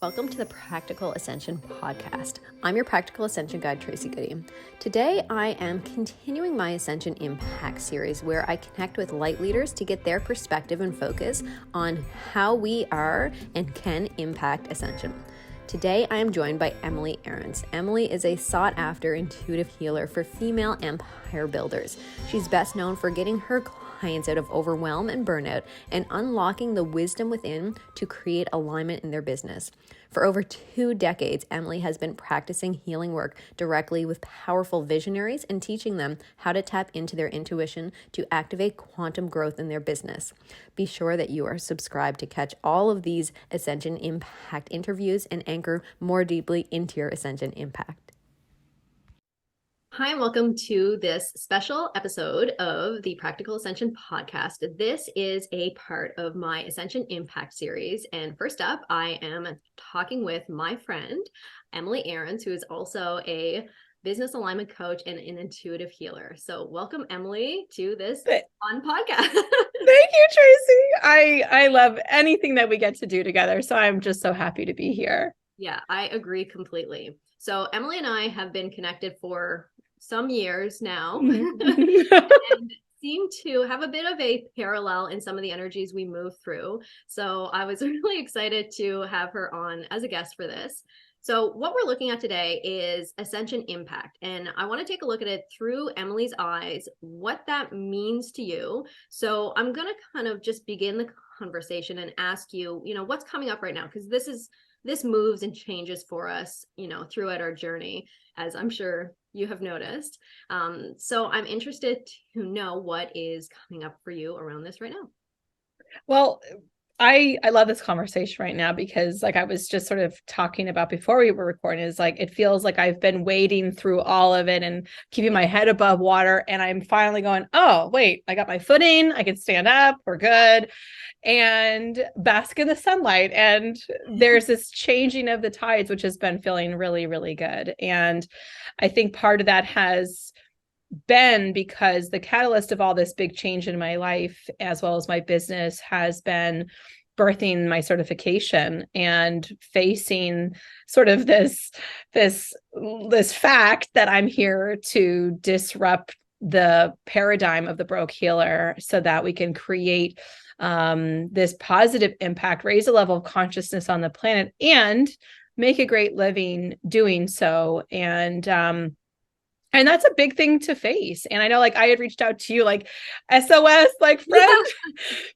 Welcome to the Practical Ascension podcast. I'm your Practical Ascension guide, Tracy Goody. Today, I am continuing my Ascension Impact series where I connect with light leaders to get their perspective and focus on how we are and can impact Ascension. Today, I am joined by Emily Ahrens. Emily is a sought-after intuitive healer for female empire builders. She's best known for getting her clients out of overwhelm and burnout and unlocking the wisdom within to create alignment in their business. For over 2 decades, Emily has been practicing healing work directly with powerful visionaries and teaching them how to tap into their intuition to activate quantum growth in their business. Be sure that you are subscribed to catch all of these Ascension Impact interviews and anchor more deeply into your Ascension Impact. Hi, and welcome to this special episode of the Practical Ascension podcast. This is a part of my Ascension Impact series. And first up, I am talking with my friend, Emily Ahrens, who is also a business alignment coach and an intuitive healer. So welcome, Emily, to this fun podcast. Thank you, Tracy. I love anything that we get to do together. So I'm just so happy to be here. Yeah, I agree completely. So Emily and I have been connected for some years now and seem to have a bit of a parallel in some of the energies we move through. So I was really excited to have her on as a guest for this. So what we're looking at today is Ascension Impact. And I want to take a look at it through Emily's eyes, what that means to you. So I'm going to kind of just begin the conversation and ask you, what's coming up right now? Because this moves and changes for us, throughout our journey, as I'm sure you have noticed. So I'm interested to know what is coming up for you around this right now. Well, I love this conversation right now because like I was just sort of talking about before we were recording is like, it feels like I've been wading through all of it and keeping my head above water. And I'm finally going, oh, wait, I got my footing. I can stand up. We're good. And bask in the sunlight. And there's this changing of the tides, which has been feeling really, really good. And I think part of that has been because the catalyst of all this big change in my life, as well as my business, has been birthing my certification and facing sort of this fact that I'm here to disrupt the paradigm of the broke healer so that we can create this positive impact, raise a level of consciousness on the planet, and make a great living doing so. And that's a big thing to face. And I know, like, I had reached out to you, like, SOS, like, friend,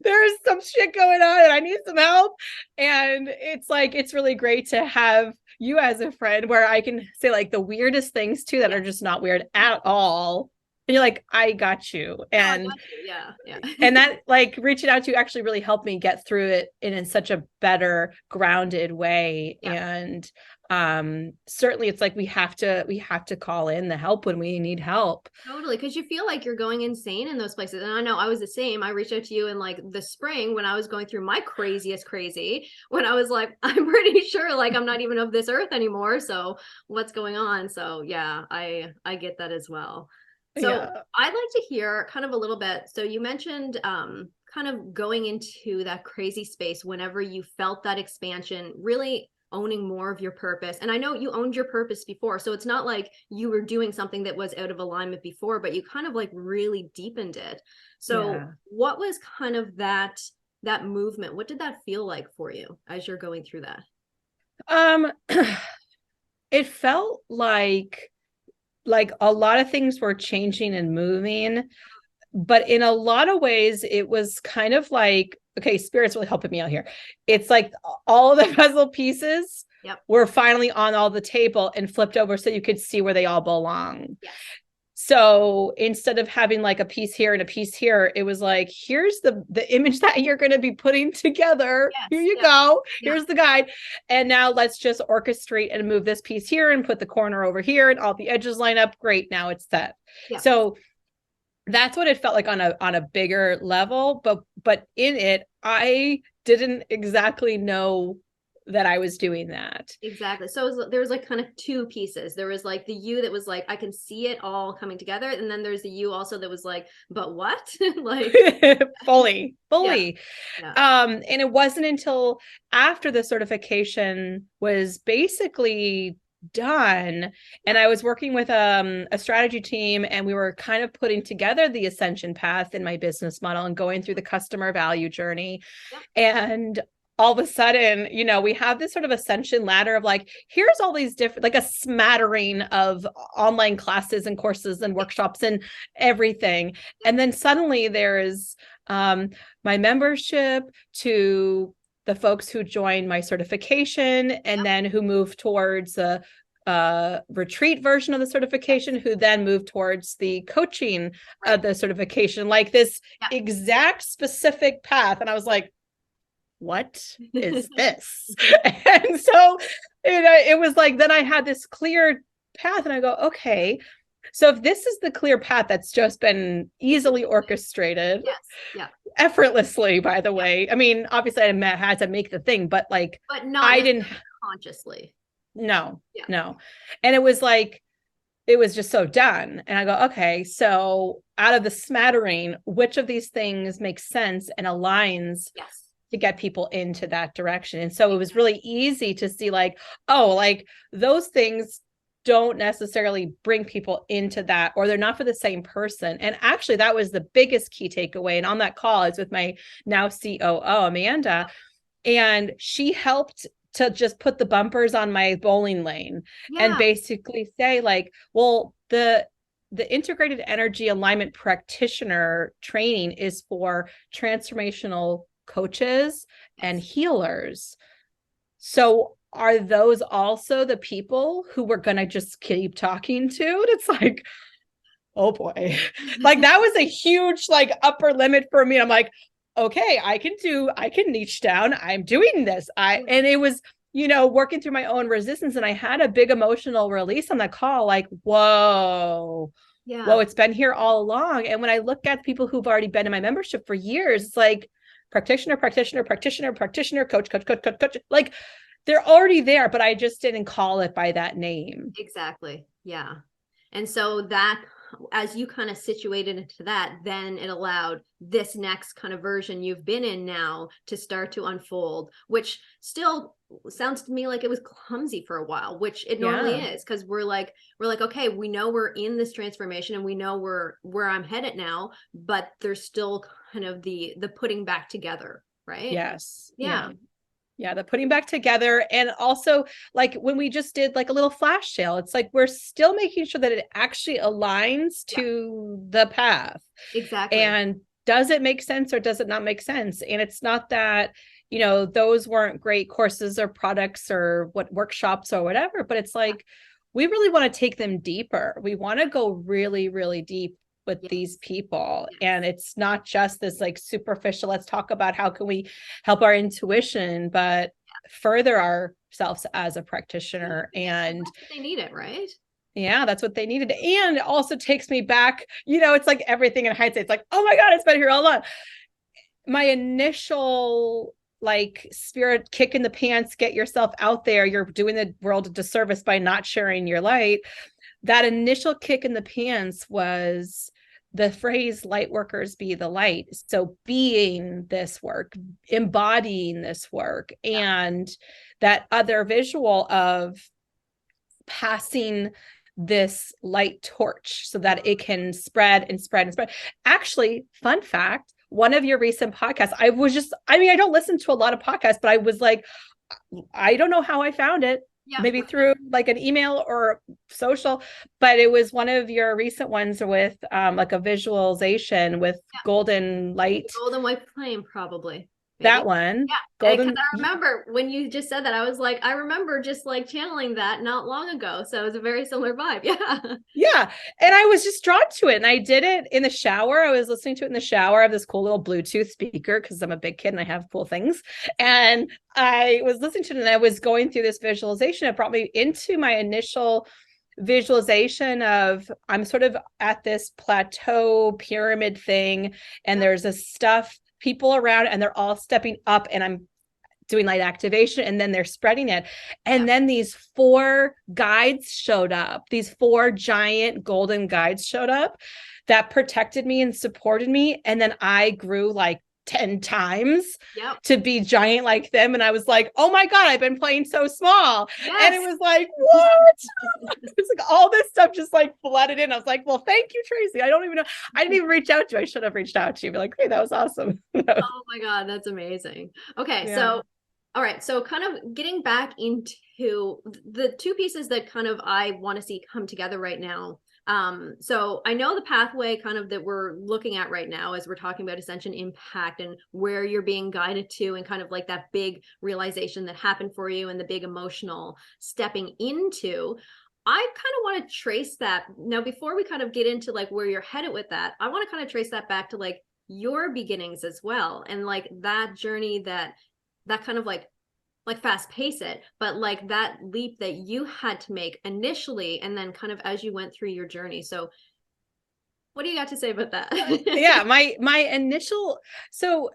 there's some shit going on and I need some help. And it's like, it's really great to have you as a friend where I can say like the weirdest things too that are just not weird at all. And you're like, I got you. And Yeah. And that, like, reaching out to you actually really helped me get through it in such a better, grounded way. Yeah. And certainly it's like we have to call in the help when we need help. Totally, because you feel like you're going insane in those places. And I know I was the same. I reached out to you in like the spring when I was going through my craziest crazy, when I was like, I'm pretty sure like I'm not even of this earth anymore. So what's going on? So yeah, I get that as well. So yeah. I'd like to hear kind of a little bit. So you mentioned kind of going into that crazy space whenever you felt that expansion, really owning more of your purpose. And I know you owned your purpose before, so it's not like you were doing something that was out of alignment before, but you kind of like really deepened it. So what was kind of that movement? What did that feel like for you as you're going through that? It felt like a lot of things were changing and moving, but in a lot of ways it was kind of like, okay, Spirit's really helping me out here. It's like all the puzzle pieces were finally on all the table and flipped over so you could see where they all belong. Yes. So instead of having like a piece here and a piece here, it was like, here's the image that you're going to be putting together. Yes, here you go. Here's the guide. And now let's just orchestrate and move this piece here and put the corner over here and all the edges line up. Great. Now it's set. Yeah. So that's what it felt like on a bigger level, but in it, I didn't exactly know that I was doing that. Exactly. So there was like kind of two pieces. There was like the you that was like, I can see it all coming together. And then there's the you also that was like, but what? Like fully. yeah. Yeah. And it wasn't until after the certification was basically done and I was working with a strategy team, and we were kind of putting together the ascension path in my business model and going through the customer value journey. Yeah. And all of a sudden, we have this sort of ascension ladder of like, here's all these different, like a smattering of online classes and courses and workshops and everything. And then suddenly there's my membership, to the folks who joined my certification, and then who moved towards a retreat version of the certification, who then moved towards the coaching of the certification, like this exact specific path. And I was like, what is this? And so, it was like, then I had this clear path, and I go, okay, so if this is the clear path that's just been easily orchestrated, effortlessly, by the way, I mean, obviously I had to make the thing, but not I didn't consciously. No. And it was like, it was just so done. And I go, okay, so out of the smattering, which of these things makes sense and aligns to get people into that direction? And so it was really easy to see like, oh, like those things don't necessarily bring people into that, or they're not for the same person. And actually that was the biggest key takeaway. And on that call, I was with my now COO, Amanda, and she helped to just put the bumpers on my bowling lane and basically say like, well, the integrated energy alignment practitioner training is for transformational coaches and healers. So are those also the people who we're going to just keep talking to? And it's like, oh boy, like that was a huge like upper limit for me. I'm like, okay, I can niche down. I'm doing this. And it was, working through my own resistance. And I had a big emotional release on that call, like, whoa, it's been here all along. And when I look at people who've already been in my membership for years, it's like practitioner, coach. Like they're already there, but I just didn't call it by that name. Exactly. Yeah. And so that, as you kind of situated into that, then it allowed this next kind of version you've been in now to start to unfold, which still sounds to me like it was clumsy for a while, which it normally is, because we're like, okay, we know we're in this transformation and we know where I'm headed now, but there's still kind of the putting back together, right? Yes. Yeah, the putting back together. And also like when we just did like a little flash sale, it's like we're still making sure that it actually aligns to the path. Exactly. And does it make sense or does it not make sense? And it's not that, those weren't great courses or products or what workshops or whatever, but it's like, we really want to take them deeper. We want to go really, really deep with these people. And it's not just this like superficial, let's talk about how can we help our intuition, but further ourselves as a practitioner. And they need it, right? Yeah, that's what they needed. And it also takes me back, it's like everything in hindsight. It's like, oh my God, it's been here all along. My initial like spirit kick in the pants, get yourself out there. You're doing the world a disservice by not sharing your light. That initial kick in the pants was the phrase light workers be the light. So being this work, embodying this work, and that other visual of passing this light torch so that it can spread and spread and spread. Actually, fun fact, one of your recent podcasts, I don't listen to a lot of podcasts, but I was like, I don't know how I found it. Maybe through like an email or social, but it was one of your recent ones with like a visualization with golden light. Golden white flame, probably. Maybe. That one. Yeah. Golden. I remember when you just said that, I was like, I remember just like channeling that not long ago. So it was a very similar vibe. Yeah. Yeah. And I was just drawn to it. And I did it in the shower. I was listening to it in the shower. I have this cool little Bluetooth speaker because I'm a big kid and I have cool things. And I was listening to it and I was going through this visualization. It brought me into my initial visualization of I'm sort of at this plateau pyramid thing. And there's this stuff, people around, and they're all stepping up, and I'm doing light activation, and then they're spreading it. And then these 4 guides showed up. These 4 giant golden guides showed up that protected me and supported me. And then I grew like 10 times to be giant like them. And I was like, oh my God, I've been playing so small. And it was like, what? It's like all this stuff just like flooded in. I was like, well, thank you, Tracy. I don't even know. I didn't even reach out to you. I should have reached out to you. Be like, hey, that was awesome. Oh my God, that's amazing. Okay. So, all right. So kind of getting back into the 2 pieces that kind of I want to see come together right now. So I know the pathway kind of that we're looking at right now as we're talking about Ascension Impact and where you're being guided to, and kind of like that big realization that happened for you and the big emotional stepping into. I kind of want to trace that. Now, before we kind of get into like where you're headed with that, I want to kind of trace that back to like your beginnings as well. And like that journey that kind of like fast pace it, but like that leap that you had to make initially, and then kind of as you went through your journey. So what do you got to say about that? Yeah, my initial, so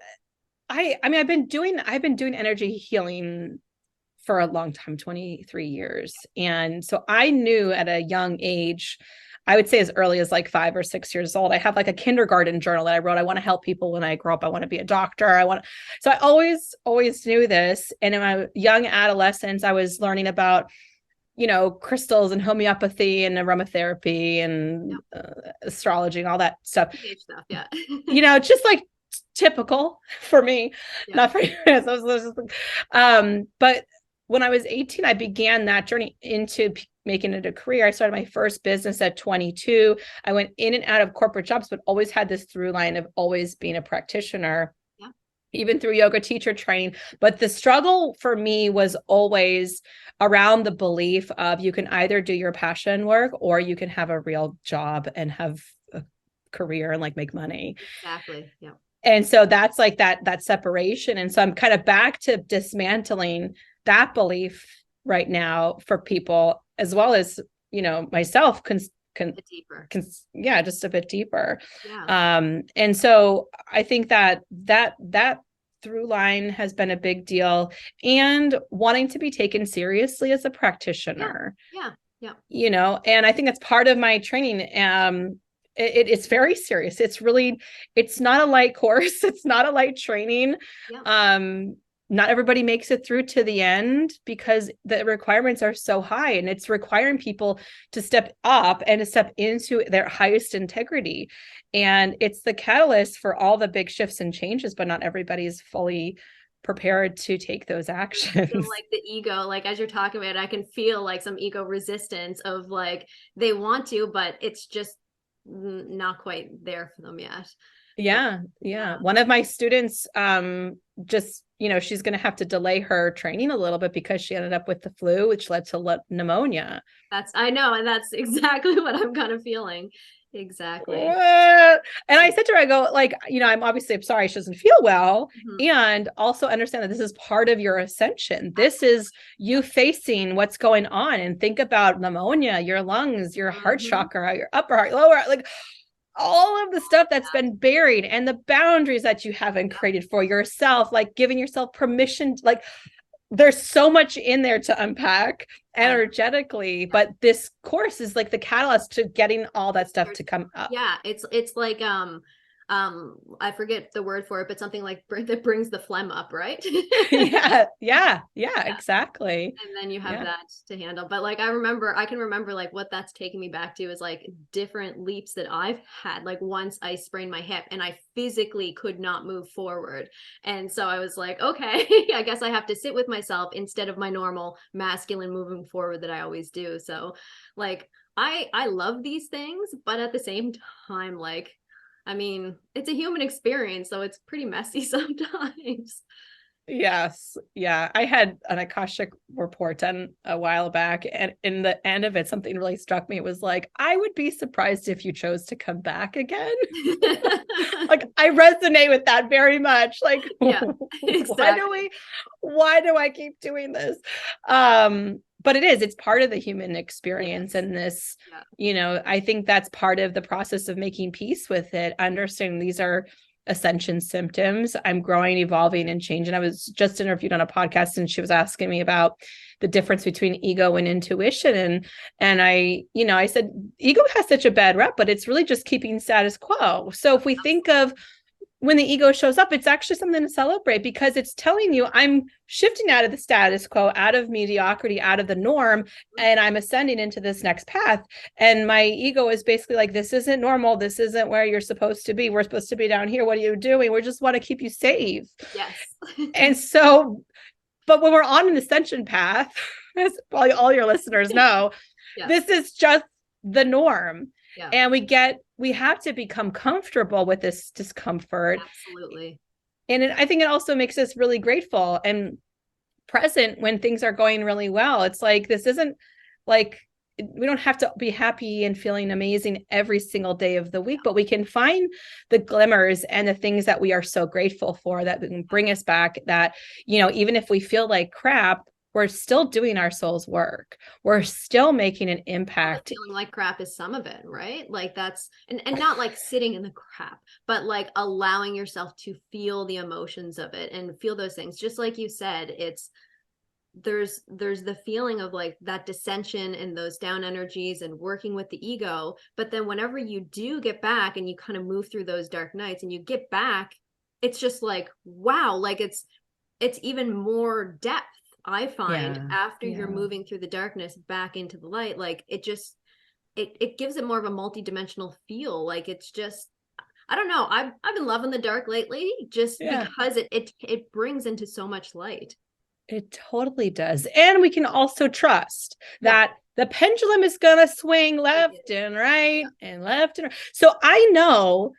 I mean, I've been doing energy healing for a long time, 23 years. And so I knew at a young age, I would say as early as like 5 or 6 years old, I have like a kindergarten journal that I wrote. I want to help people when I grow up. I want to be a doctor. So I always knew this. And in my young adolescence, I was learning about, crystals and homeopathy and aromatherapy and astrology and all that stuff. Yeah. Just like typical for me, not for you. But when I was 18, I began that journey into making it a career. I started my first business at 22. I went in and out of corporate jobs, but always had this through line of always being a practitioner, even through yoga teacher training. But the struggle for me was always around the belief of you can either do your passion work or you can have a real job and have a career and like make money. Exactly. Yeah. And so that's like that separation. And so I'm kind of back to dismantling that belief right now for people, as well as, myself just a bit deeper. Yeah. And so I think that through line has been a big deal, and wanting to be taken seriously as a practitioner. Yeah. And I think that's part of my training. It's very serious. It's not a light course. It's not a light training. Not everybody makes it through to the end because the requirements are so high, and it's requiring people to step up and to step into their highest integrity. And it's the catalyst for all the big shifts and changes, but not everybody is fully prepared to take those actions. So like the ego, like as you're talking about it, I can feel like some ego resistance of like, they want to, but it's just not quite there for them yet. Yeah. One of my students, just, she's going to have to delay her training a little bit because she ended up with the flu, which led to pneumonia. I know. And that's exactly what I'm kind of feeling. Exactly. And I said to her, I go like, I'm sorry she doesn't feel well. And also understand that this is part of your ascension. This is you facing what's going on, and think about pneumonia, your lungs, your heart chakra, your upper heart, lower, like all of the stuff that's been buried, and the boundaries that you haven't created for yourself, like giving yourself permission, like there's so much in there to unpack energetically, but this course is like the catalyst to getting all that stuff to come up. Yeah. It's like, I forget the word for it, but something like that brings the phlegm up, right? Yeah, exactly. And then you have that to handle. But like, I can remember like what that's taking me back to is like different leaps that I've had. Like once I sprained my hip and I physically could not move forward. And so I was like, okay, I guess I have to sit with myself instead of my normal masculine moving forward that I always do. So like, I love these things, but at the same time, like, I mean, it's a human experience, so it's pretty messy sometimes. Yes. Yeah. I had an Akashic report done a while back, and in the end of it, something really struck me. It was like, I would be surprised if you chose to come back again. Like, I resonate with that very much. Like, exactly. why do I keep doing this? But it's part of the human experience. And this, I think that's part of the process of making peace with it, understanding these are ascension symptoms. I'm growing, evolving, and changing. I was just interviewed on a podcast, and she was asking me about the difference between ego and intuition. And I said, ego has such a bad rep, but it's really just keeping status quo. So if we think of when the ego shows up, it's actually something to celebrate, because it's telling you I'm shifting out of the status quo, out of mediocrity, out of the norm, and I'm ascending into this next path. And my ego is basically like, this isn't normal. This isn't where you're supposed to be. We're supposed to be down here. What are you doing? We just want to keep you safe. Yes. And so, but when we're on an ascension path, as probably all your listeners know, this is just the norm. Yeah. And we have to become comfortable with this discomfort. Absolutely. And I think it also makes us really grateful and present when things are going really well. It's like, this isn't like, we don't have to be happy and feeling amazing every single day of the week, but we can find the glimmers and the things that we are so grateful for that can bring us back, that, even if we feel like crap, we're still doing our soul's work. We're still making an impact. Feeling like crap is some of it, right? Like that's, and not like sitting in the crap, but like allowing yourself to feel the emotions of it and feel those things. Just like you said, there's the feeling of like that dissension and those down energies and working with the ego. But then whenever you do get back and you kind of move through those dark nights and you get back, it's just like, wow, like it's even more depth. I find after you're moving through the darkness back into the light, like it just, it gives it more of a multidimensional feel. Like it's just, I don't know. I've been loving the dark lately just because it brings into so much light. It totally does. And we can also trust that the pendulum is going to swing left and right and left and right. So I know,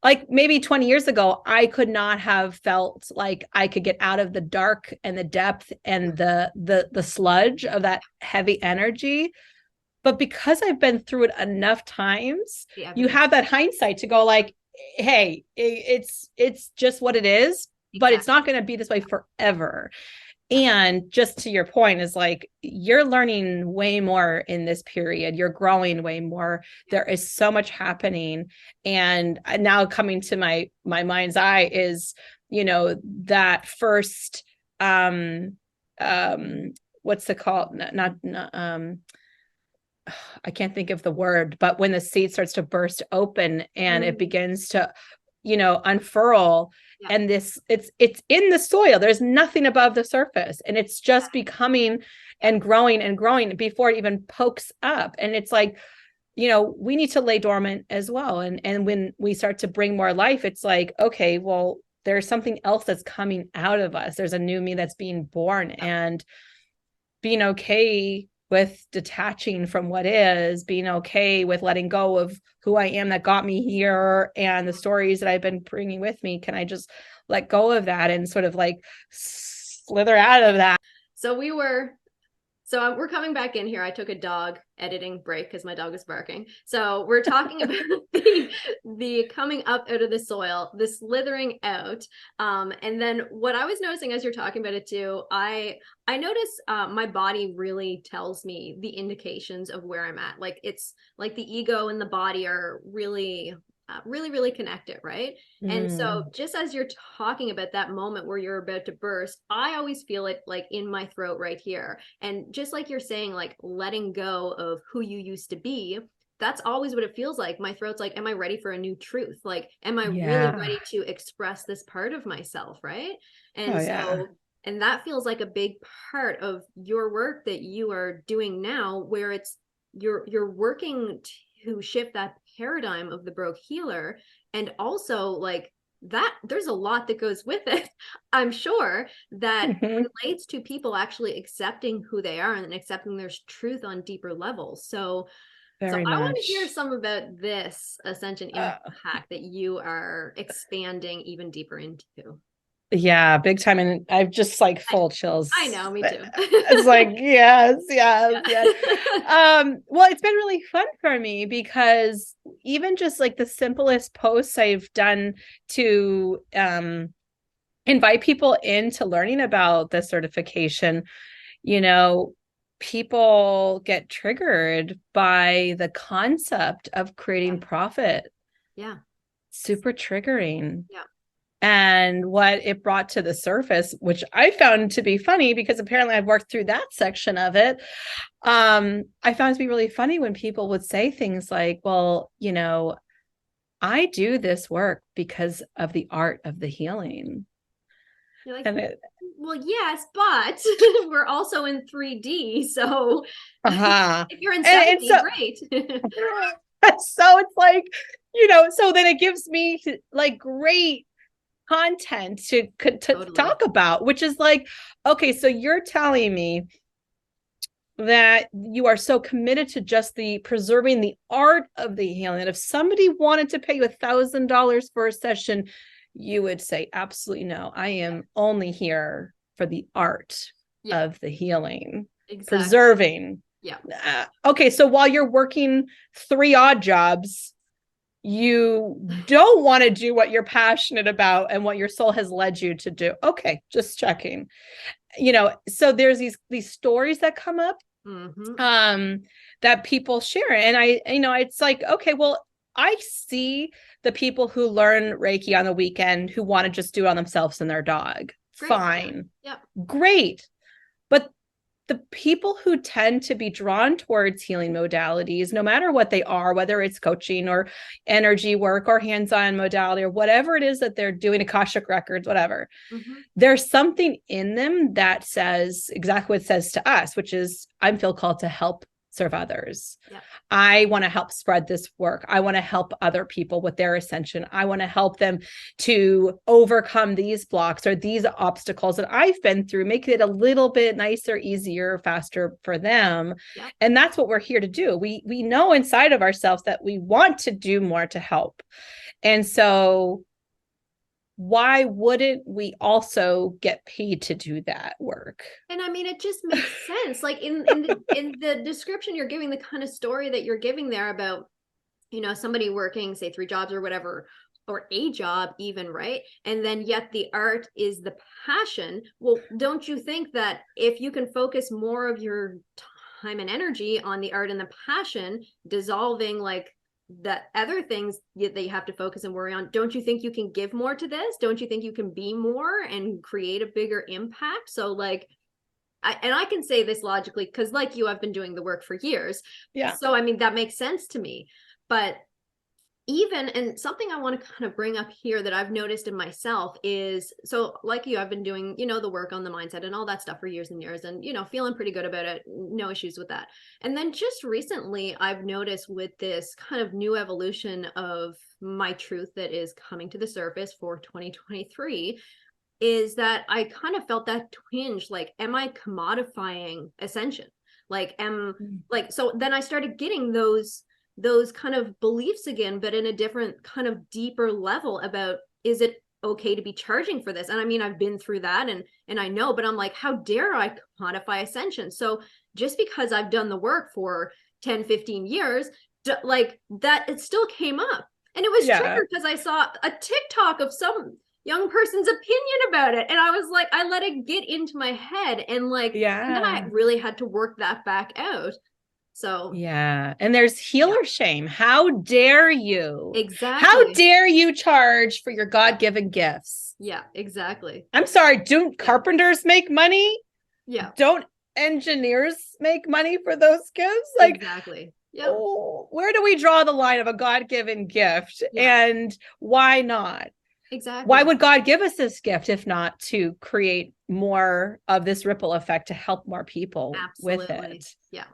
like maybe 20 years ago, I could not have felt like I could get out of the dark and the depth and the sludge of that heavy energy. But because I've been through it enough times, you have that hindsight to go like, hey, it's just what it is, but it's not going to be this way forever. And just to your point is like, you're learning way more in this period. You're growing way more. There is so much happening. And now coming to my mind's eye is, that first, what's it called? Not I can't think of the word, but when the seed starts to burst open and it begins to, unfurl. And it's in the soil. There's nothing above the surface, and it's just becoming and growing before it even pokes up. And it's like, we need to lay dormant as well. And when we start to bring more life, it's like, okay, well, there's something else that's coming out of us. There's a new me that's being born, and being okay with detaching from what is, being okay with letting go of who I am that got me here and the stories that I've been bringing with me. Can I just let go of that and sort of like slither out of that? So we're coming back in here. I took a dog editing break because my dog was barking. So we're talking about the coming up out of the soil, the slithering out. And then what I was noticing as you're talking about it too, I notice my body really tells me the indications of where I'm at. Like it's like the ego and the body are really really connected, right? And so just as you're talking about that moment where you're about to burst, I always feel it like in my throat right here. And just like you're saying, like letting go of who you used to be, that's always what it feels like. My throat's like, am I ready for a new truth? Like, am I really ready to express this part of myself, right? And and that feels like a big part of your work that you are doing now, where it's you're working to shift that paradigm of the broke healer. And also like that there's a lot that goes with it, I'm sure, that relates to people actually accepting who they are and accepting their truth on deeper levels. So I want to hear some about this Ascension impact that you are expanding even deeper into. Yeah, big time. And I've just like full chills. I know, me too. It's like, yes. Well, it's been really fun for me because even just like the simplest posts I've done to invite people into learning about the certification, people get triggered by the concept of creating profit. Yeah. Super triggering. Yeah. And what it brought to the surface, which I found to be funny because apparently I've worked through that section of it. I found to be really funny when people would say things like, well, I do this work because of the art of the healing. You're like, well, yes, but we're also in 3D. So if you're in 7D, great. So it's like, so then it gives me like great content to totally talk about, which is like, okay, so you're telling me that you are so committed to just the preserving the art of the healing, that if somebody wanted to pay you $1,000 for a session, you would say, absolutely no, I am only here for the art of the healing, preserving. Okay, so while you're working 3 odd jobs, you don't want to do what you're passionate about and what your soul has led you to do. Okay, just checking. So there's these stories that come up that people share. And it's like, okay, well, I see the people who learn Reiki on the weekend who want to just do it on themselves and their dog. Great. Fine. Yeah. Great. But the people who tend to be drawn towards healing modalities, no matter what they are, whether it's coaching or energy work or hands-on modality or whatever it is that they're doing, Akashic records, whatever, there's something in them that says exactly what it says to us, which is, I feel called to help serve others. Yeah. I want to help spread this work. I want to help other people with their ascension. I want to help them to overcome these blocks or these obstacles that I've been through, make it a little bit nicer, easier, faster for them. Yeah. And that's what we're here to do. We know inside of ourselves that we want to do more to help. And so why wouldn't we also get paid to do that work? And I mean, it just makes sense. Like in the description you're giving, the kind of story that you're giving there about, somebody working, say 3 jobs or whatever, or a job even, right? And then yet the art is the passion. Well, don't you think that if you can focus more of your time and energy on the art and the passion, dissolving like the other things that you have to focus and worry on, don't you think you can give more to this? Don't you think you can be more and create a bigger impact? So like, I can say this logically, because like you, I've been doing the work for years. Yeah. So, I mean, that makes sense to me. But and something I want to kind of bring up here that I've noticed in myself is, so like you, I've been doing, the work on the mindset and all that stuff for years and years and, feeling pretty good about it. No issues with that. And then just recently I've noticed with this kind of new evolution of my truth that is coming to the surface for 2023 is that I kind of felt that twinge, like, am I commodifying Ascension? Like, so then I started getting those kind of beliefs again, but in a different kind of deeper level about, is it okay to be charging for this? And I mean, I've been through that and I know, but I'm like, how dare I quantify Ascension? So just because I've done the work for 10, 15 years, like that, it still came up. And it was triggered because I saw a TikTok of some young person's opinion about it. And I was like, I let it get into my head and like, and then I really had to work that back out. So and there's healer shame. How dare you? Exactly. How dare you charge for your God-given gifts? Yeah, exactly. I'm sorry, don't carpenters make money? Yeah. Don't engineers make money for those gifts? Like, exactly. Yeah. Oh, where do we draw the line of a God-given gift? And why not? Exactly. Why would God give us this gift if not to create more of this ripple effect to help more people with it? Yeah.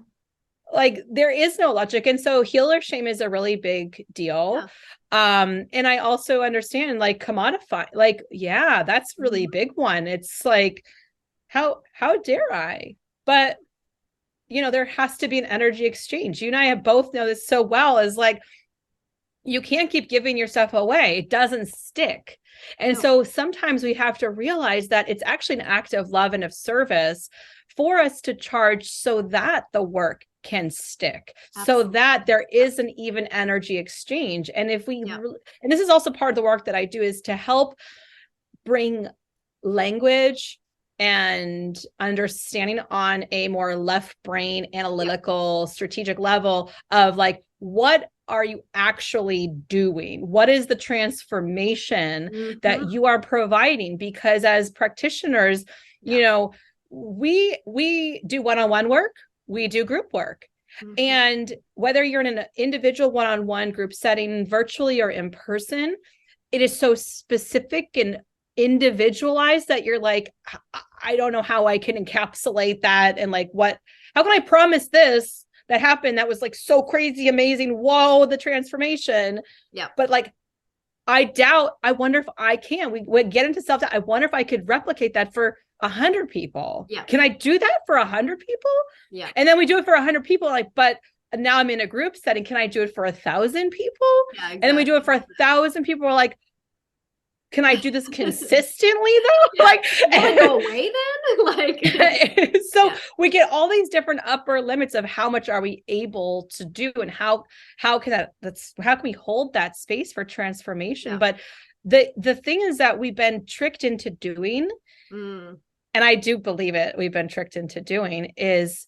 Like there is no logic. And so healer shame is a really big deal. Yeah. And I also understand like commodify, like, that's really big one. It's like, how dare I? But there has to be an energy exchange. You and I have both know this so well, is like, you can't keep giving your stuff away. It doesn't stick. And so sometimes we have to realize that it's actually an act of love and of service for us to charge so that the work can stick. Absolutely. So that there is an even energy exchange. And if we, and this is also part of the work that I do, is to help bring language and understanding on a more left brain, analytical, strategic level of like, what are you actually doing? What is the transformation that you are providing? Because as practitioners, you know, we do one-on-one work, we do group work. And whether you're in an individual one-on-one group setting, virtually or in person, it is so specific and individualized that you're like, I don't know how I can encapsulate that. And like, how can I promise this that happened that was like so crazy, amazing, whoa, the transformation. Yeah. But like, I wonder if I can. We would get into self-doubt. I wonder if I could replicate that for 100 people. Yeah. Can I do that for 100 people? Yeah. And then we do it for 100 people, like, but now I'm in a group setting. Can I do it for 1,000 people? Yeah, exactly. And then we do it for 1,000 people. We're like, can I do this consistently though? Yeah. Like, will it go away then? Like, so we get all these different upper limits of how much are we able to do, and how can we hold that space for transformation? Yeah. But the thing is that we've been tricked into doing, and I do believe it. We've been tricked into doing is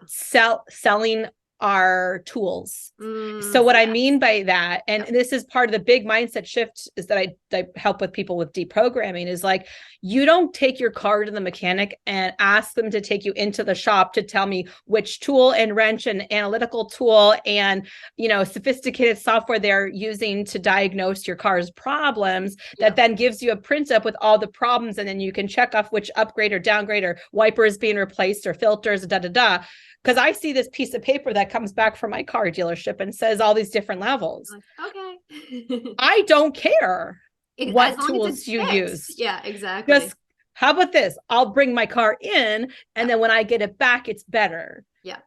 selling our tools. So what I mean by that, and this is part of the big mindset shift is that I help with people with deprogramming, is like, you don't take your car to the mechanic and ask them to take you into the shop to tell me which tool and wrench and analytical tool and, you know, sophisticated software they're using to diagnose your car's problems that then gives you a print up with all the problems. And then you can check off which upgrade or downgrade or wipers being replaced or filters, Because I see this piece of paper that comes back from my car dealership and says all these different levels. Okay. I don't care what tools you use. Yeah, exactly. Just, how about this? I'll bring my car in, and then when I get it back, it's better. Yeah.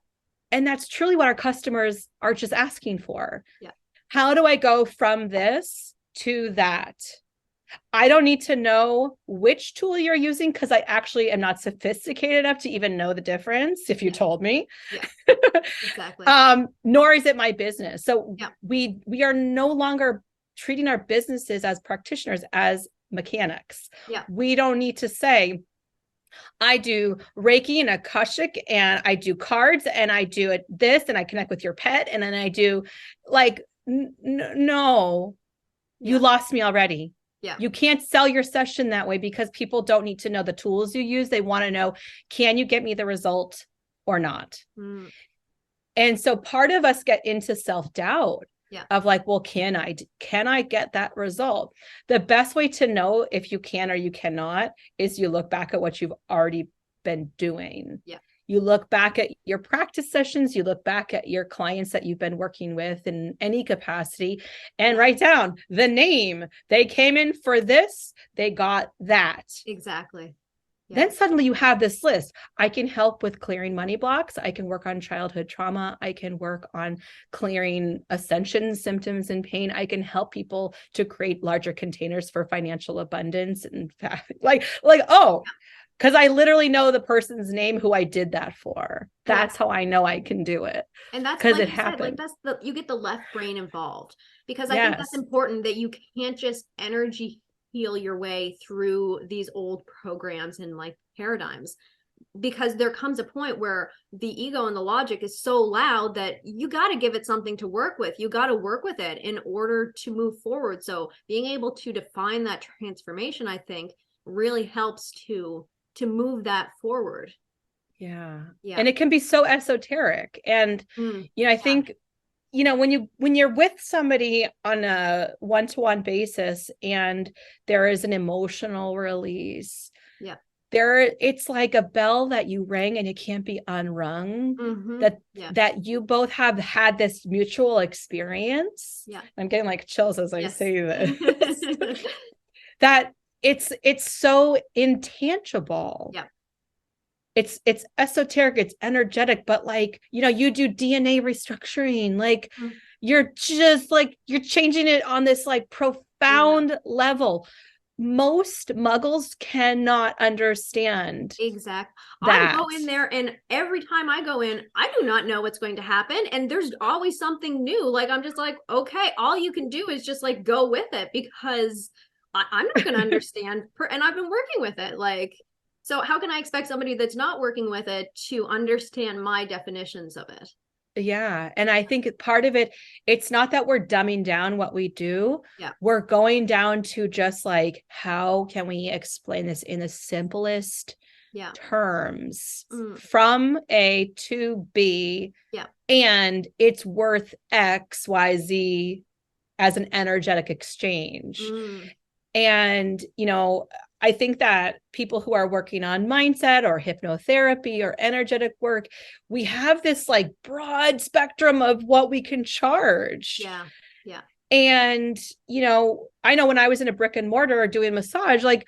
And that's truly what our customers are just asking for. Yeah. How do I go from this to that? I don't need to know which tool you're using because I actually am not sophisticated enough to even know the difference if you told me. Yeah, exactly. Nor is it my business. So we are no longer treating our businesses as practitioners, as mechanics. Yeah. We don't need to say, I do Reiki and Akashic and I do cards and I do this and I connect with your pet. And then I do like, no, you lost me already. Yeah. You can't sell your session that way because people don't need to know the tools you use. They want to know, can you get me the result or not? And so part of us get into self-doubt of like, well, can I get that result? The best way to know if you can or you cannot is you look back at what you've already been doing. Yeah. You look back at your practice sessions, you look back at your clients that you've been working with in any capacity and write down the name. They came in for this, they got that. Exactly. Yeah. Then suddenly you have this list. I can help with clearing money blocks. I can work on childhood trauma. I can work on clearing ascension symptoms and pain. I can help people to create larger containers for financial abundance. And oh, because I literally know the person's name who I did that for. That's how I know I can do it. And that's because it happened. Like you get the left brain involved, because I think that's important, that you can't just energy heal your way through these old programs and like paradigms, because there comes a point where the ego and the logic is so loud that you got to give it something to work with. You got to work with it in order to move forward. So being able to define that transformation, I think, really helps to move that forward. Yeah. And it can be so esoteric. And, I think, when you're with somebody on a one-to-one basis and there is an emotional release, it's like a bell that you rang and it can't be unrung, that you both have had this mutual experience. Yeah. I'm getting like chills as I say this. That it's so intangible. Yeah. It's esoteric, it's energetic, but like, you do DNA restructuring, like you're just like, you're changing it on this like profound level. Most muggles cannot understand. Exactly. I go in there and every time I go in, I do not know what's going to happen. And there's always something new. Like, I'm just like, okay, all you can do is just like go with it, because I'm not going to understand. And I've been working with it. Like, so how can I expect somebody that's not working with it to understand my definitions of it? Yeah. And I think part of it, it's not that we're dumbing down what we do. Yeah. We're going down to just like, how can we explain this in the simplest Yeah. terms from A to B? Yeah. And it's worth X, Y, Z as an energetic exchange. And, I think that people who are working on mindset or hypnotherapy or energetic work, we have this like broad spectrum of what we can charge. Yeah. Yeah. And, I know when I was in a brick and mortar doing massage, like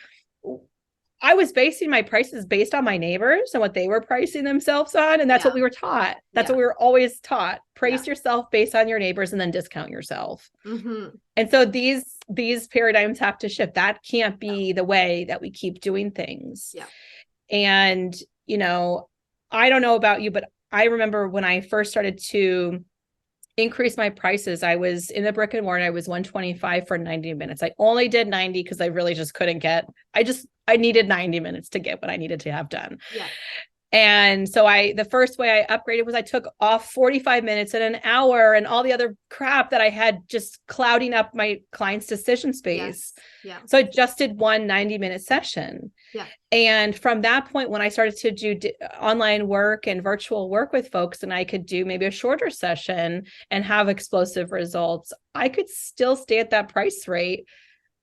I was basing my prices based on my neighbors and what they were pricing themselves on. And that's what we were taught. That's what we were always taught. Price yourself based on your neighbors and then discount yourself. And so these paradigms have to shift. That can't be the way that we keep doing things. Yeah. And, I don't know about you, but I remember when I first started to increase my prices, I was in the brick and mortar. I was $125 for 90 minutes. I only did 90 because I really just couldn't I needed 90 minutes to get what I needed to have done. Yeah. And so the first way I upgraded was I took off 45 minutes and an hour and all the other crap that I had just clouding up my client's decision space. Yes. Yeah. So I just did one 90-minute session. Yeah. And from that point, when I started to do online work and virtual work with folks, and I could do maybe a shorter session and have explosive results, I could still stay at that price rate.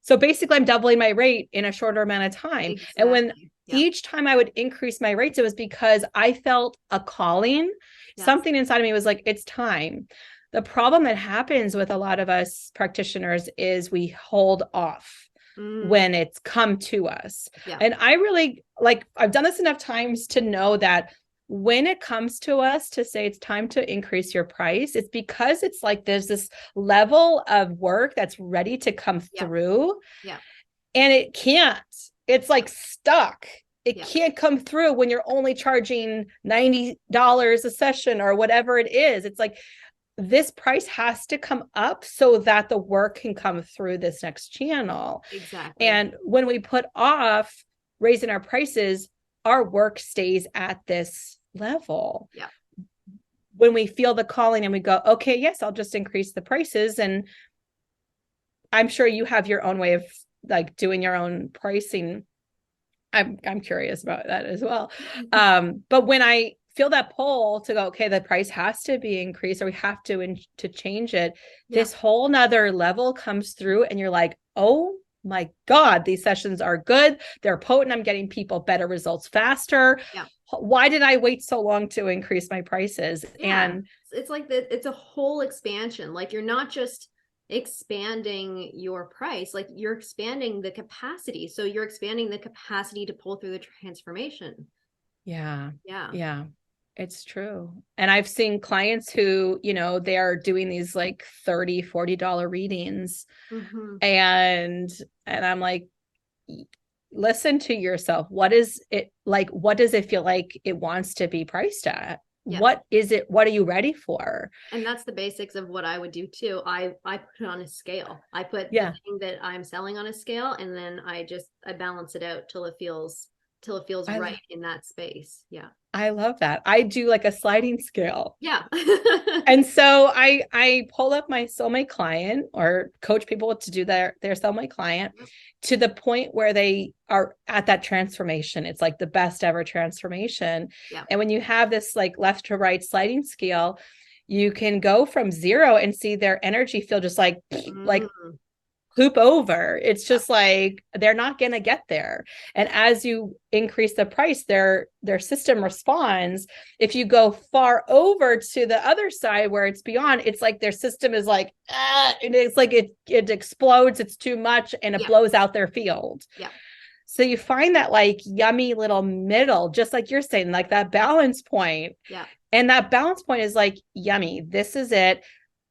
So basically I'm doubling my rate in a shorter amount of time. Exactly. And when each time I would increase my rates, it was because I felt a calling. Something inside of me was like, it's time. The problem that happens with a lot of us practitioners is we hold off when it's come to us. Yeah. And I really I've done this enough times to know that when it comes to us to say it's time to increase your price, it's because it's like there's this level of work that's ready to come through. Yeah. And it can't. It's like stuck. It can't come through when you're only charging $90 a session or whatever it is. It's like this price has to come up so that the work can come through this next channel. Exactly. And when we put off raising our prices, our work stays at this level. Yeah. When we feel the calling and we go, okay, yes, I'll just increase the prices. And I'm sure you have your own way of doing your own pricing. I'm curious about that as well. But when I feel that pull to go, okay, the price has to be increased or we have to change it, this whole nother level comes through and you're like, oh my God, these sessions are good. They're potent. I'm getting people better results faster. Yeah. Why did I wait so long to increase my prices? Yeah. And it's like it's a whole expansion. Like you're not just expanding your price, like you're expanding the capacity. So you're expanding the capacity to pull through the transformation. Yeah. Yeah. Yeah. It's true. And I've seen clients who, they are doing these like $30, $40 readings. And I'm like, listen to yourself. What is it like? What does it feel like it wants to be priced at? Yeah. What is it? What are you ready for? And that's the basics of what I would do too. I put it on a scale. I put the thing that I'm selling on a scale, and then I balance it out till it feels right in that space. Yeah. I love that. I do like a sliding scale. Yeah. And so I pull up my soulmate client or coach people to do their soulmate client to the point where they are at that transformation. It's like the best ever transformation. Yeah. And when you have this like left to right sliding scale, you can go from 0 and see their energy feel just like hoop over. It's just like they're not going to get there. And as you increase the price, their system responds. If you go far over to the other side where it's beyond, it's like their system is like, and it's like it explodes. It's too much and it blows out their field. Yeah. So you find that like yummy little middle, just like you're saying, like that balance point. Yeah. And that balance point is like, yummy. This is it.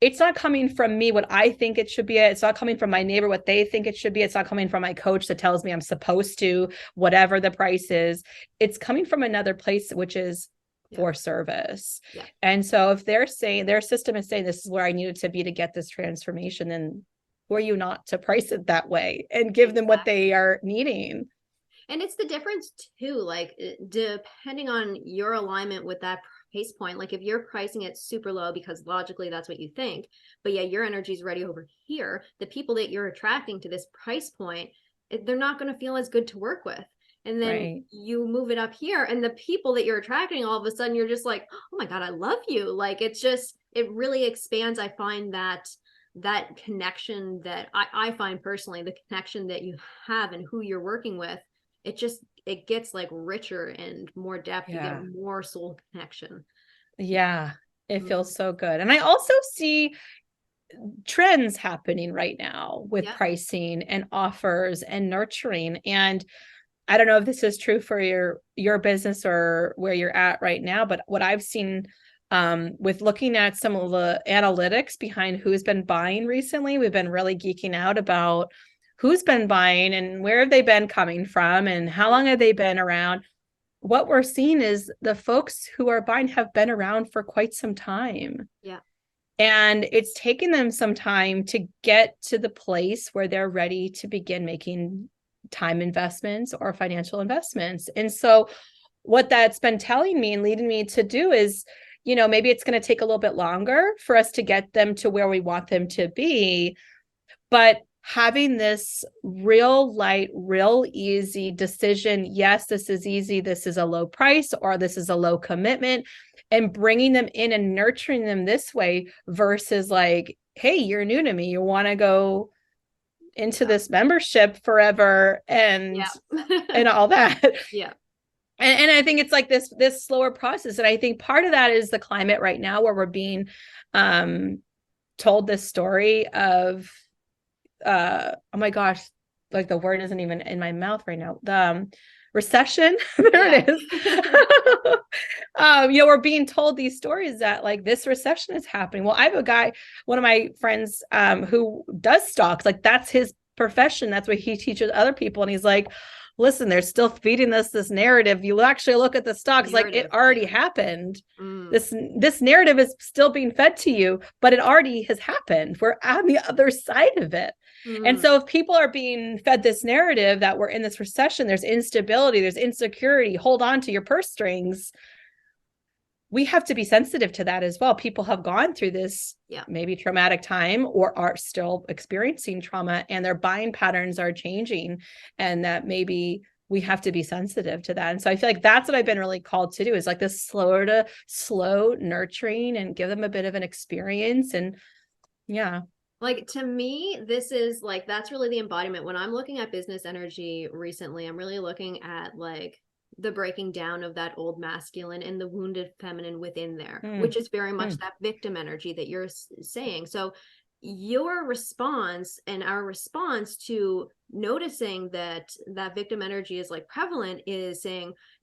It's not coming from me, what I think it should be. It's not coming from my neighbor, what they think it should be. It's not coming from my coach that tells me I'm supposed to, whatever the price is. It's coming from another place, which is for service. Yeah. And so if they're saying their system is saying this is where I needed to be to get this transformation, then who are you not to price it that way and give them what they are needing? And it's the difference too, like depending on your alignment with that price point, like if you're pricing it super low because logically that's what you think, but yeah, your energy is ready over here, the people that you're attracting to this price point, they're not going to feel as good to work with. And then you move it up here, and the people that you're attracting, all of a sudden you're just like, oh my God, I love you. Like, it's just, it really expands. I find that connection that I find personally, the connection that you have and who you're working with, it gets like richer and more depth. You get more soul connection. Yeah. It feels so good. And I also see trends happening right now with pricing and offers and nurturing. And I don't know if this is true for your business or where you're at right now, but what I've seen with looking at some of the analytics behind who's been buying recently, we've been really geeking out about who's been buying and where have they been coming from and how long have they been around. What we're seeing is the folks who are buying have been around for quite some time. Yeah. And it's taken them some time to get to the place where they're ready to begin making time investments or financial investments. And so what that's been telling me and leading me to do is, maybe it's going to take a little bit longer for us to get them to where we want them to be, but having this real light, real easy decision. Yes, this is easy. This is a low price, or this is a low commitment, and bringing them in and nurturing them this way versus like, hey, you're new to me. You want to go into this membership forever and and all that. Yeah. And I think it's like this slower process. And I think part of that is the climate right now where we're being told this story of oh my gosh, like the word isn't even in my mouth right now. The recession. There it is. We're being told these stories that like this recession is happening. Well, I have a guy, one of my friends, who does stocks, like that's his profession. That's what he teaches other people. And he's like, listen, they're still feeding us this narrative. You actually look at the stocks, like it already happened. This narrative is still being fed to you, but it already has happened. We're on the other side of it. And so if people are being fed this narrative that we're in this recession, there's instability, there's insecurity, hold on to your purse strings. We have to be sensitive to that as well. People have gone through this maybe traumatic time or are still experiencing trauma, and their buying patterns are changing, and that maybe we have to be sensitive to that. And so I feel like that's what I've been really called to do, is like this slow nurturing and give them a bit of an experience. And like, to me, this is like, that's really the embodiment. When I'm looking at business energy recently, I'm really looking at like the breaking down of that old masculine and the wounded feminine within there, which is very much that victim energy that you're saying. So your response and our response to noticing that victim energy is like prevalent is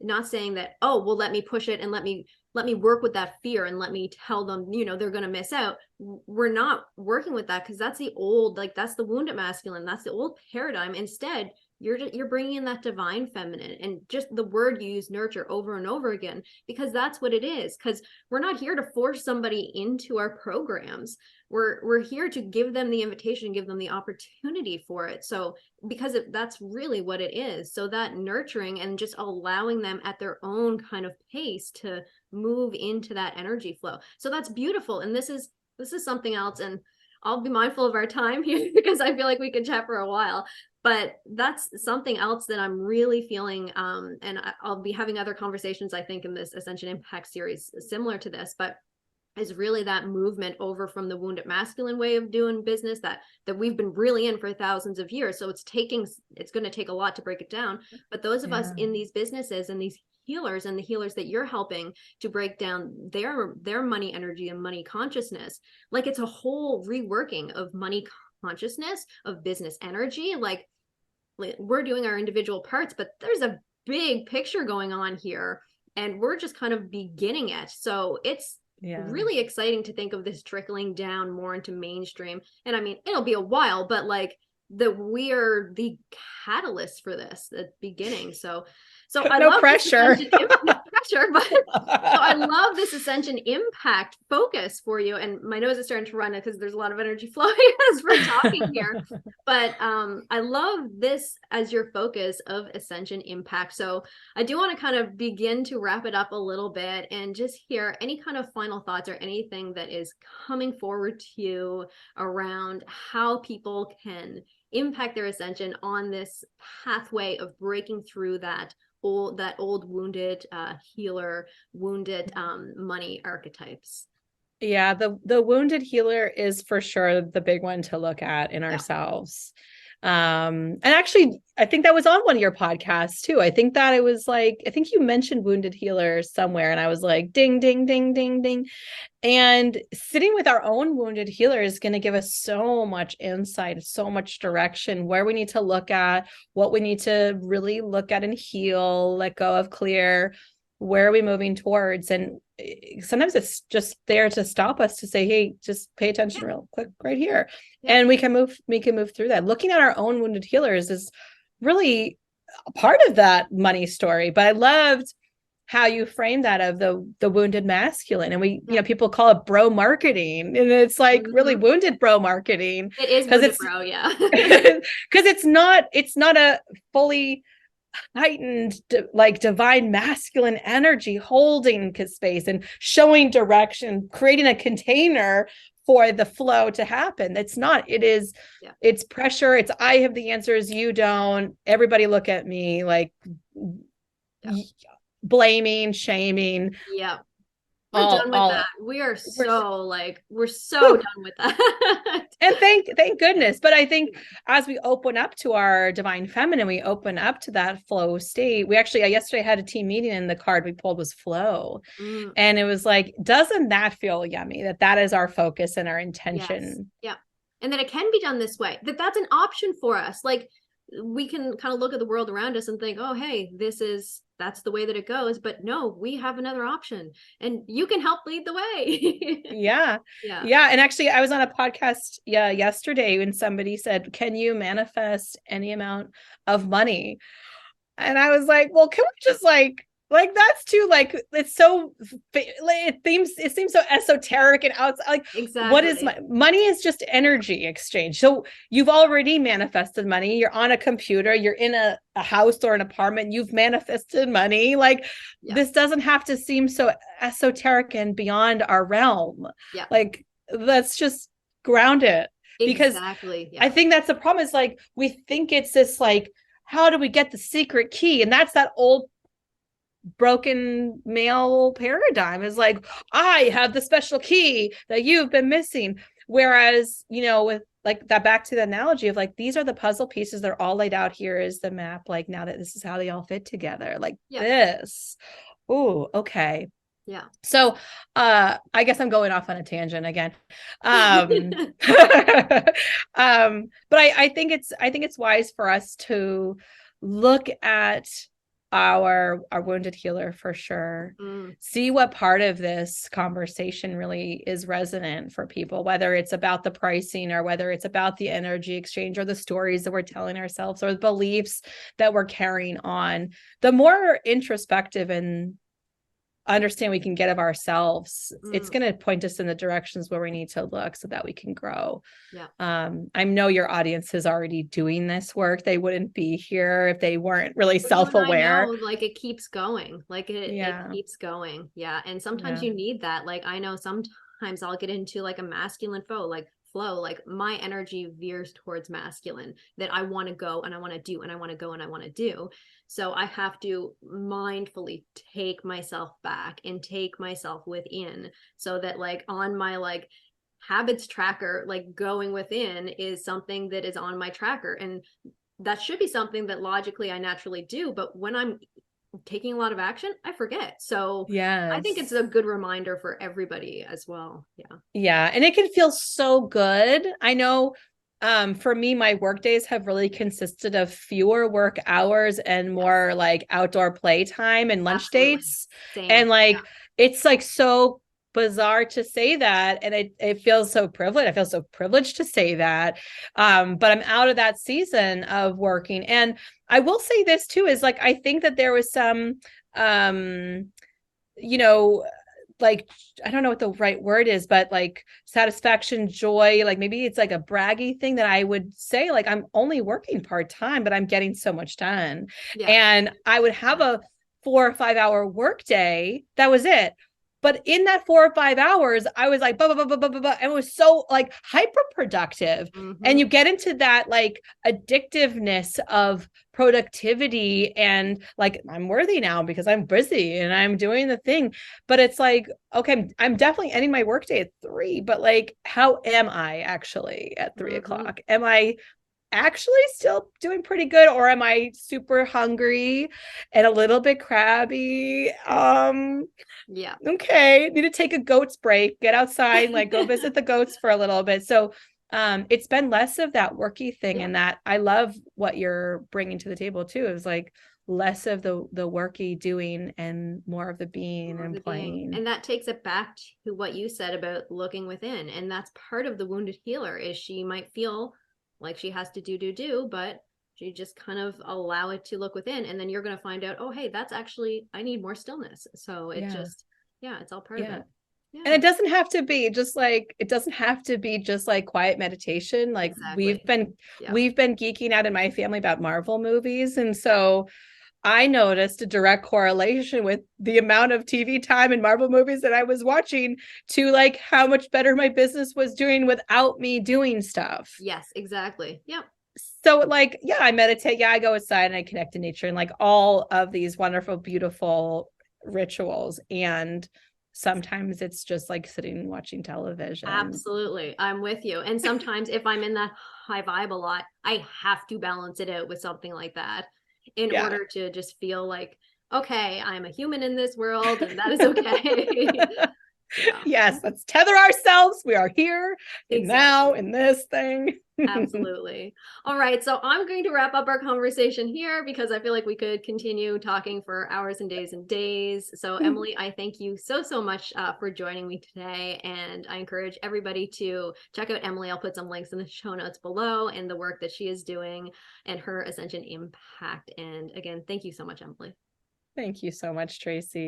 not saying that, oh, well, let me push it and let me work with that fear and let me tell them, they're going to miss out. We're not working with that, because that's the old, like that's the wounded masculine. That's the old paradigm. Instead, you're bringing in that divine feminine, and just the word you use, nurture, over and over again, because that's what it is. Because we're not here to force somebody into our programs. We're here to give them the invitation, give them the opportunity for it. So because that's really what it is. So that nurturing and just allowing them at their own kind of pace to move into that energy flow. So that's beautiful. And this is something else. And I'll be mindful of our time here because I feel like we could chat for a while. But that's something else that I'm really feeling, and I'll be having other conversations, I think, in this Ascension Impact series similar to this, but is really that movement over from the wounded masculine way of doing business that we've been really in for thousands of years. So it's going to take a lot to break it down. But those of us in these businesses and these healers and the healers that you're helping to break down their money energy and money consciousness, like it's a whole reworking of money consciousness, of business energy. Like we're doing our individual parts, but there's a big picture going on here, and we're just kind of beginning it. So it's really exciting to think of this trickling down more into mainstream. And I mean, it'll be a while, but like we're the catalyst for this, the beginning. So I no love pressure. No pressure, but so I love this Ascension impact focus for you. And my nose is starting to run because there's a lot of energy flowing as we're talking here. But I love this as your focus of Ascension impact. So I do want to kind of begin to wrap it up a little bit and just hear any kind of final thoughts or anything that is coming forward to you around how people can impact their ascension on this pathway of breaking through that old wounded healer, wounded money archetypes. Yeah, the wounded healer is for sure the big one to look at in ourselves. And actually, I think that was on one of your podcasts too. I think that it was like, I think you mentioned wounded healer somewhere, and I was like, ding, ding, ding, ding, ding. And sitting with our own wounded healer is going to give us so much insight, so much direction, where we need to look at, what we need to really look at and heal, let go of, clear. Where are we moving towards? And sometimes it's just there to stop us to say, hey, just pay attention real quick right here. Yeah. And we can move through that. Looking at our own wounded healers is really a part of that money story. But I loved how you framed that of the wounded masculine. And we, people call it bro marketing. And it's like really wounded bro marketing. It is wounded bro, yeah. Because it's not a fully heightened like divine masculine energy holding space and showing direction, creating a container for the flow to happen. It's not, it is, it's pressure. It's, I have the answers, you don't, everybody look at me, like blaming, shaming. Yeah. We're done with that. We are we're so done with that. And thank goodness. But I think as we open up to our divine feminine, we open up to that flow state. We actually, yesterday had a team meeting and the card we pulled was flow. And it was like, doesn't that feel yummy? That is our focus and our intention. Yes. Yeah. And that it can be done this way, that's an option for us. Like we can kind of look at the world around us and think, oh, hey, that's the way that it goes. But no, we have another option and you can help lead the way. Yeah. And actually I was on a podcast yesterday when somebody said, can you manifest any amount of money? And I was like, well, can we just like that's too it's so it seems so esoteric and outside. Like, exactly. What is money is just energy exchange. So you've already manifested money. You're on a computer, you're in a house or an apartment, you've manifested money. Like this doesn't have to seem so esoteric and beyond our realm. Yeah. Like let's just ground it. Because I think that's the problem is like, we think it's this like, how do we get the secret key? And that's that old broken male paradigm is like, I have the special key that you've been missing. Whereas, with like that, back to the analogy of like, these are the puzzle pieces. They're all laid out. Here is the map. Like now that this is how they all fit together, like this. Oh, okay. Yeah. So, I guess I'm going off on a tangent again. But I think it's wise for us to look at our wounded healer for sure. See what part of this conversation really is resonant for people, whether it's about the pricing or whether it's about the energy exchange or the stories that we're telling ourselves or the beliefs that we're carrying on. The more introspective and understand we can get of ourselves, it's going to point us in the directions where we need to look so that we can grow. I know your audience is already doing this work. They wouldn't be here if they weren't really self-aware. Like it keeps going, it keeps going. And sometimes you need that. Like I know sometimes I'll get into like a masculine flow, like my energy veers towards masculine, that I want to go and I want to do and I want to go and I want to do. So I have to mindfully take myself back and take myself within, so that like on my like habits tracker, like going within is something that is on my tracker. And that should be something that logically I naturally do. But when I'm taking a lot of action, I forget. So I think it's a good reminder for everybody as well. Yeah. And it can feel so good. I know for me, my work days have really consisted of fewer work hours and more like outdoor play time and lunch dates. Same. And like, it's like so bizarre to say that. And it feels so privileged. I feel so privileged to say that. But I'm out of that season of working. And I will say this too, is like, I think that there was some, you know, like, I don't know what the right word is, but like satisfaction, joy, like maybe it's like a braggy thing that I would say, like, I'm only working part-time, but I'm getting so much done. Yeah. And I would have a 4 or 5 hour work day. That was it. But in that 4 or 5 hours, I was like, blah, blah, blah, blah, blah, blah, blah. And it was so like hyper productive. And you get into that like addictiveness of productivity and like, I'm worthy now because I'm busy and I'm doing the thing. But it's like, okay, I'm definitely ending my workday at 3, but like, how am I actually at 3 o'clock? Am I actually still doing pretty good, or am I super hungry and a little bit crabby? Yeah. Okay, need to take a goat's break, get outside, like go visit the goats for a little bit. So it's been less of that worky thing, Yeah. and that I love what you're bringing to the table too. Is like less of the worky doing and more of the being More of and the being. playing. And that takes it back to what you said about looking within. And that's part of the wounded healer is she might feel like she has to do, but she just kind of allow it to look within. And then you're going to find out, oh, hey, that's actually, I need more stillness. So it Yeah. just, yeah, it's all part of Yeah. it. Yeah, And it doesn't have to be just like, it doesn't have to be just like quiet meditation. Like exactly. Yeah. we've been geeking out in my family about Marvel movies. And so I noticed a direct correlation with the amount of TV time in Marvel movies that I was watching to like how much better my business was doing without me doing stuff. Yes, exactly. Yep. So like, yeah, I meditate. Yeah, I go outside and I connect to nature and like all of these wonderful, beautiful rituals. And sometimes it's just like sitting and watching television. Absolutely. I'm with you. And sometimes if I'm in that high vibe a lot, I have to balance it out with something like that in Yeah. order to just feel like, okay, I'm a human in this world and that is okay. Yeah, Yes, let's tether ourselves. We are here and now exactly. in this thing. Absolutely. All right. So I'm going to wrap up our conversation here because I feel like we could continue talking for hours and days and days. So, Emily, I thank you so much for joining me today. And I encourage everybody to check out Emily. I'll put some links in the show notes below and the work that she is doing and her Ascension impact. And again, thank you so much, Emily. Thank you so much, Tracy.